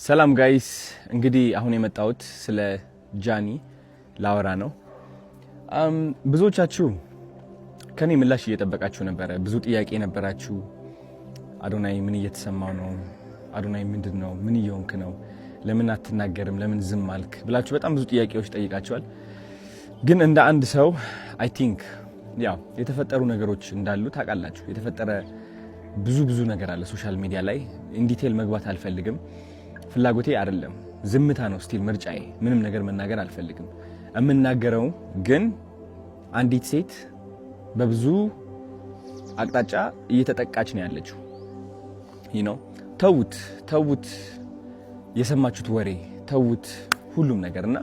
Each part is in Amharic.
ሰላም ጋይስ እንግዲህ አሁን የመጣሁት ስለ ጃኒ ላወራ ነው። ብዙዎቻችሁ ከኔ ምላሽ እየጠበቃችሁ ነበረ። ብዙ ጥያቄ ነበራችሁ። አዶናይ ምን እየተሰማው ነው? አዶናይ ምንድነው? ምን እየሆንክ ነው? ለምን አትናገርም? ለምን ዝም አልክ? ብላችሁ በጣም ብዙ ጥያቄዎች ጠይቃችኋል። ግን እንደ አንድ ሰው አይ ቲንክ ያው የተፈጠሩ ነገሮች እንዳሉ ታውቃላችሁ። የተፈጠረ ብዙ ነገር አለ ሶሻል ሚዲያ ላይ። ኢን ዲቴል መግባት አልፈልግም። ፍላጎቴ አይደለም። ዝምታ ነው ስቲል ምርጫዬ። ምንም ነገር መናገር አልፈልግም። የምናገረው ግን አንዲት ሴት በብዙ አቅጣጫ እየተጠቃች ነው ያለችው። ተውት የሰማችሁት ወሬ ተውት ሁሉም ነገርና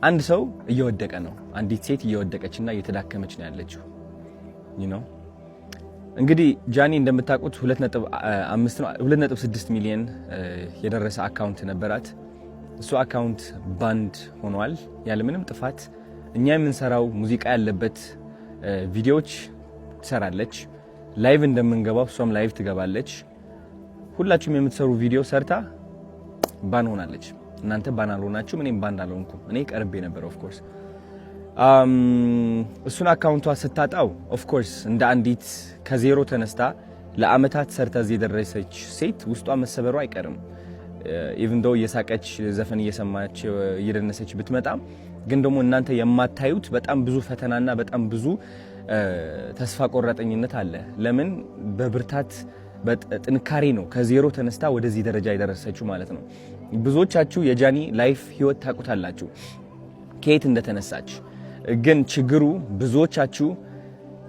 አንድ ሰው እየወደቀ ነው። አንዲት ሴት እየወደቀችና እየተዳከመች ነው ያለችው። እንግዲህ ጃኒ እንደምታውቁት 2.6 ሚሊዮን የደረሰ አካውንት ነበራት። እሱ አካውንት ባንድ ሆኗል ያለ ምንም ጥፋት። እኛ የምንሰራው ሙዚቃ ያለበት ቪዲዮዎች ትሰራለች። ላይቭ እንደምንገባው እሷም ላይቭ ትገባለች። ሁላችሁም የምትሰሩ ቪዲዮ ሰርታ ባን ሆናለች። እናንተ ባን አልሆናችሁም፣ እኔም ባን አልሆንኩም። እኔ ቀርቤ ነበር ኦፍ ኮርስ። እሱን አካውንቷ ስታጣው ኦፍ ኮርስ እንደ አንዲት ከዜሮ ተነስታ ለአመታት ሰርታ እዚህ የደረሰች ሴት ውስጧ መሰበሩ አይቀርም። ኢቭን ዶ እየሳቀች ዘፈን እየሰማች እየደነሰች ብትመጣም ግን ደግሞ እናንተ የማታዩት በጣም ብዙ ፈተናና በጣም ብዙ ተስፋ ቆራጠኝነት አለ። ለምን በብርታት በጥንካሬ ነው ከዜሮ ተነስታ ወደዚህ ደረጃ የደረሰችው ማለት ነው። ብዙዎቻችሁ የጃኒ ላይፍ ህይወት ታውቁታላችሁ ከየት እንደተነሳች። ግን ችግሩ ብዙዎቻችሁ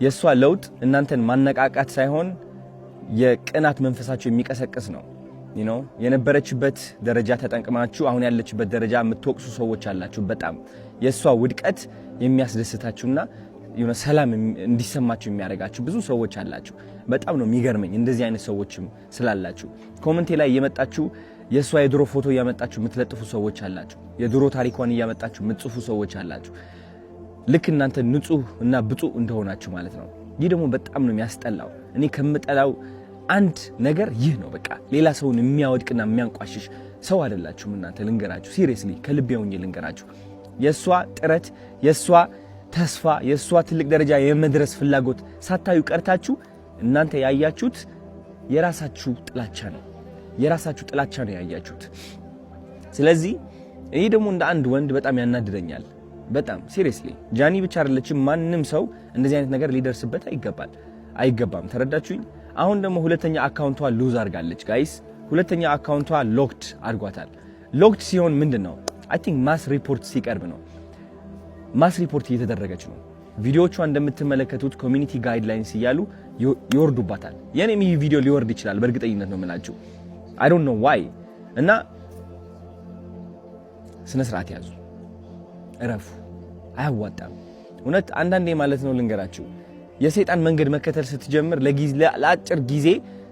የሷ ለውጥ እናንተን ማነቃቃት ሳይሆን የቅናት መንፈሳችሁ የሚቀሰቅስ ነው። የነበረችበት ደረጃ ተጠንቅማችሁ አሁን ያለችበት ደረጃ የምትወቅሱ ሰዎች አላችሁ። በጣም የሷ ውድቀት የሚያስደስታችሁና ሰላም እንዲሰማችሁ የሚያደርጋችሁ ብዙ ሰዎች አላችሁ። በጣም ነው የሚገርመኝ እንደዚህ አይነት ሰዎችም ስላላችሁ። ኮሜንቴ ላይ እየመጣችሁ የሷ የድሮ ፎቶ እያመጣችሁ የምትለጥፉ ሰዎች አላችሁ። የድሮ ታሪኳን እያመጣችሁ የምትጽፉ ሰዎች አላችሁ። ልክ እናንተ ንጹህ እና ብፁዕ እንደሆናችሁ ማለት ነው። ይህ ደግሞ በጣም ነው የሚያስጠላው። እኔ ከምጠላው አንድ ነገር ይህ ነው። በቃ ሌላ ሰውን የሚያወድቅና የሚያንቋሽሽ ሰው አይደላችሁም እናንተ። ልንገራችሁ፣ ሲሪየስሊ ከልቤ ሆኜ ልንገራችሁ። የሷ ጥረት፣ የሷ ተስፋ፣ የሷ ትልቅ ደረጃ የመድረስ ፍላጎት ሳታዩ ቀርታችሁ እናንተ ያያችሁት የራሳችሁ ጥላቻ ነው። የራሳችሁ ጥላቻ ነው ያያችሁት። ስለዚህ እኔ ደግሞ እንደ አንድ ወንድ በጣም ያናድደኛል። በጣም ሲሪየስሊ ጃኒ ብቻ አይደለችም፣ ማንም ሰው እንደዚህ አይነት ነገር ሊደርስበት አይገባም። ተረዳችሁኝ? አሁን ደግሞ ሁለተኛ አካውንቷ ሉዝ አድርጋለች ጋይስ። ሁለተኛ አካውንቷ ሎክድ አድርጓታል። ሎክድ ሲሆን ምንድነው? አይ ቲንክ ማስ ሪፖርት ሲቀርብ ነው። ማስ ሪፖርት እየተደረገች ነው። ቪዲዮቿ እንደምትመለከቱት ኮሚኒቲ ጋይድላይንስ እያሉ ይወርዱባታል። የኔም ይህ ቪዲዮ ሊወርድ ይችላል በእርግጠኝነት ነው የምላችሁ። አይ ዶንት ኖ ዋይ። እና ስነ ስርዓት ያዙ፣ እረፉ። አያዋጣም እውነት። አንዳንዴ ማለት ነው ልንገራችሁ፣ የሰይጣን መንገድ መከተል ስትጀምር ለአጭር ጊዜ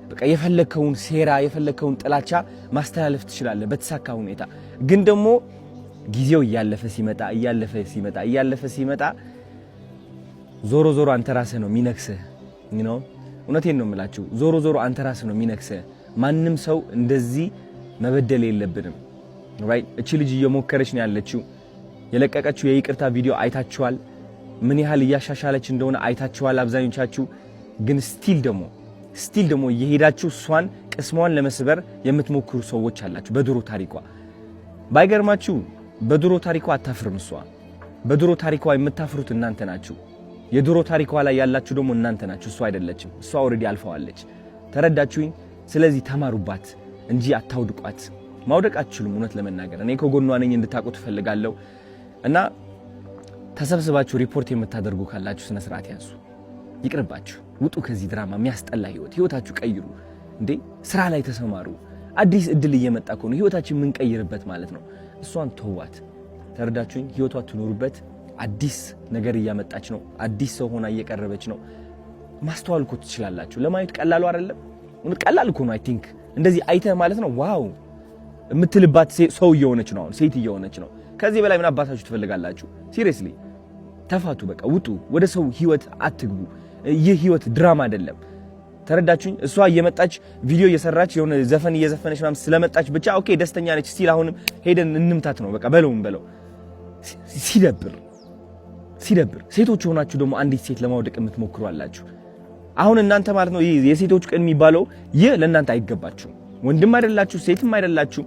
በቃ የፈለከውን ሴራ የፈለከውን ጥላቻ ማስተላለፍ ትችላለህ በተሳካ ሁኔታ። ግን ደግሞ ጊዜው እያለፈ ሲመጣ ዞሮ አንተ ራስህ ነው የሚነክስህ። እውነቴን ነው የምላችሁ፣ ዞሮ አንተ ራስህ ነው የሚነክስህ። ማንም ሰው እንደዚህ መበደል የለብንም። ራይት? እቺ ልጅ እየሞከረች ነው ያለችው። የለቀቀችው የይቅርታ ቪዲዮ አይታችኋል። ምን ያህል እያሻሻለች እንደሆነ አይታችኋል አብዛኞቻችሁ። ግን ስቲል ደግሞ እየሄዳችሁ እሷን ቅስሟን ለመስበር የምትሞክሩ ሰዎች አላችሁ። በድሮ ታሪኳ ባይገርማችሁ በድሮ ታሪኳ አታፍርም እሷ። በድሮ ታሪኳ የምታፍሩት እናንተ ናችሁ። የድሮ ታሪኳ ላይ ያላችሁ ደግሞ እናንተ ናችሁ፣ እሷ አይደለችም። እሷ ኦልሬዲ አልፈዋለች። ተረዳችሁኝ? ስለዚህ ተማሩባት እንጂ አታውድቋት። ማውደቅ አትችሉም። እውነት ለመናገር እኔ ከጎኗ ነኝ እንድታውቁ ትፈልጋለሁ። እና ተሰብስባችሁ ሪፖርት የምታደርጉ ካላችሁ ስነ ስርዓት ያዙ። ይቅርባችሁ፣ ውጡ ከዚህ ድራማ። የሚያስጠላ ህይወታችሁ ቀይሩ። እንዴ ስራ ላይ ተሰማሩ። አዲስ እድል እየመጣ ነው፣ ህይወታችን የምንቀይርበት ማለት ነው። እሷን ተዋት። ተረዳችሁኝ? ህይወቷ ትኖሩበት። አዲስ ነገር እያመጣች ነው። አዲስ ሰው ሆና እየቀረበች ነው። ማስተዋል እኮ ትችላላችሁ። ለማየት ቀላሉ አይደለም። ቀላል እኮ ነው። አይ ቲንክ እንደዚህ አይተህ ማለት ነው ዋው የምትልባት ሰው እየሆነች ነው። አሁን ሴት እየሆነች ነው። ከዚህ በላይ ምን አባታችሁ ትፈልጋላችሁ? ሲሪየስሊ ተፋቱ። በቃ ውጡ። ወደ ሰው ህይወት አትግቡ። ይህ ህይወት ድራማ አይደለም። ተረዳችሁኝ? እሷ እየመጣች ቪዲዮ እየሰራች የሆነ ዘፈን እየዘፈነች ምናምን ስለመጣች ብቻ ኦኬ ደስተኛ ነች ስቲል አሁንም ሄደን እንምታት ነው በቃ በለው። ሲደብር ሴቶች ሆናችሁ ደግሞ አንዲት ሴት ለማውደቅ የምትሞክሩ አላችሁ። አሁን እናንተ ማለት ነው የሴቶች ቀን የሚባለው ይህ ለእናንተ አይገባችሁም። ወንድም አይደላችሁ ሴትም አይደላችሁ።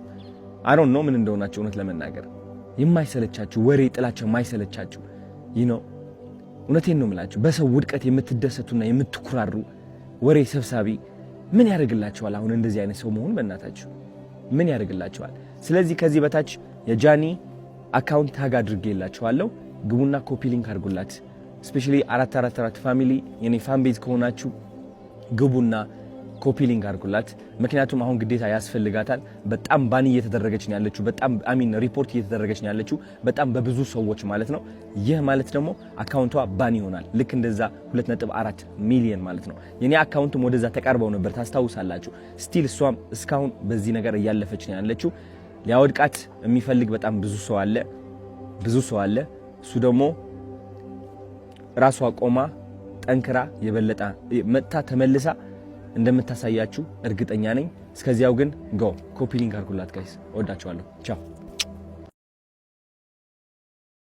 አይ ዶንት ኖ ምን እንደሆናችሁ እውነት ለመናገር የማይሰለቻችሁ ወሬ ጥላቸው የማይሰለቻችሁ እውነቴን ነው የምላችሁ በሰው ውድቀት የምትደሰቱና የምትኩራሩ ወሬ ሰብሳቢ ምን ያደርግላችኋል? አሁን እንደዚህ አይነት ሰው መሆን በእናታችሁ ምን ያደርግላችኋል? ስለዚህ ከዚህ በታች የጃኒ አካውንት ታግ አድርጌላችኋለሁ። ግቡና ኮፒ ሊንክ አድርጉላት። ስፔሻሊ 444 ፋሚሊ የኔ ፋን ቤዝ ከሆናችሁ ግቡና ኮፒ ሊንክ አድርጉላት። ምክንያቱም አሁን ግዴታ ያስፈልጋታል። በጣም ባን እየተደረገች ነው ያለችው። በጣም ሪፖርት እየተደረገች ነው ያለችው በጣም በብዙ ሰዎች ማለት ነው። ይህ ማለት ደግሞ አካውንቷ ባን ይሆናል። ልክ እንደዛ 2.4 ሚሊዮን ማለት ነው። የኔ አካውንትም ወደዛ ተቃርበው ነበር ታስታውሳላችሁ። ስቲል እሷም እስካሁን በዚህ ነገር እያለፈች ነው ያለችው። ሊያወድቃት የሚፈልግ በጣም ብዙ ሰው አለ። እሱ ደግሞ ራሷ ቆማ ጠንክራ የበለጠ መጥታ ተመልሳ እንደምታሳያችሁ እርግጠኛ ነኝ። እስከዚያው ግን ኮፒ ሊንክ አድርጉላት ጋይስ። ወዳችኋለሁ። ቻው